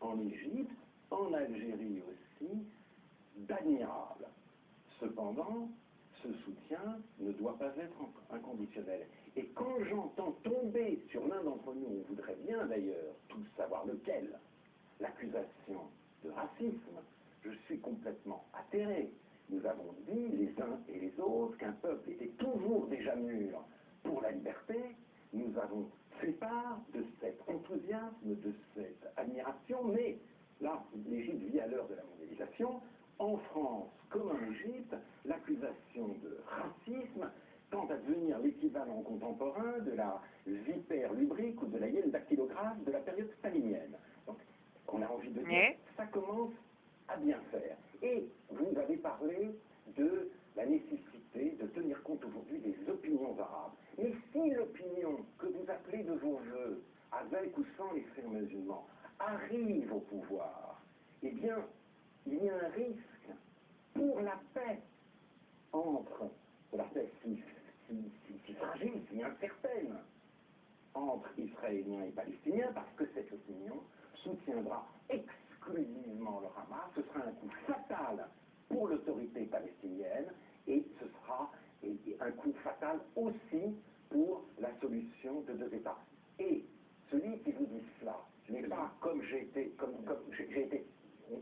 en Égypte, en Algérie aussi, d'admirable. Cependant, ce soutien ne doit pas être inconditionnel. Et quand j'entends tomber sur l'un d'entre nous, on voudrait bien d'ailleurs tous savoir lequel, l'accusation de racisme, je suis complètement atterré. Nous avons dit, les uns et les autres, qu'un peuple était toujours déjà mûr pour la liberté. Nous avons fait part de cet enthousiasme, de cette admiration, mais là, l'Égypte vit à l'heure de la mondialisation. En France, comme en Égypte, l'accusation de racisme tend à devenir l'équivalent contemporain de la vipère lubrique ou de la hyène dactylographe de la période stalinienne. Donc, on a envie de dire, ça commence à bien faire. Et vous avez parlé de la nécessité de tenir compte aujourd'hui des opinions arabes. Mais si l'opinion que vous appelez de vos voeux, avec ou sans les frères musulmans, arrive au pouvoir, eh bien, il y a un risque pour la paix entre, la paix si fragile, si incertaine, entre Israéliens et Palestiniens, parce que cette opinion soutiendra exclusivement le Hamas. Ce sera un coup fatal pour l'autorité palestinienne et ce sera un coup fatal aussi pour la solution de deux États. Et celui qui vous dit cela n'est pas comme j'ai été,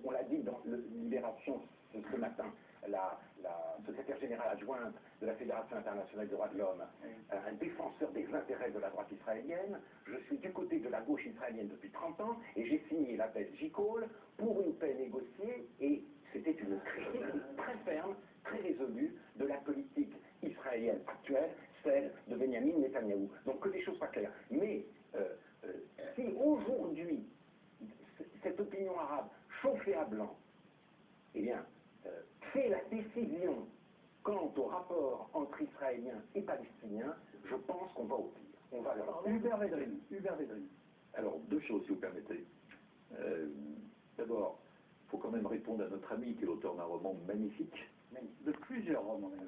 on l'a dit dans Libération ce matin, la secrétaire générale adjointe de la Fédération internationale des droits de l'homme, un défenseur des intérêts de la droite israélienne. Je suis du côté de la gauche israélienne depuis 30 ans et j'ai signé l'appel J-Call pour une paix négociée et c'était une critique très ferme, très résolue de la politique israélienne actuelle, celle de Benjamin Netanyahou. Donc que les choses soient claires. Mais si aujourd'hui cette opinion arabe chauffée à blanc, eh bien, fait la décision quant au rapport entre Israéliens et Palestiniens, je pense qu'on va au pire. On va Hubert Védrine. Alors, deux choses, si vous permettez. D'abord, il faut quand même répondre à notre ami qui est l'auteur d'un roman magnifique. De plusieurs romans.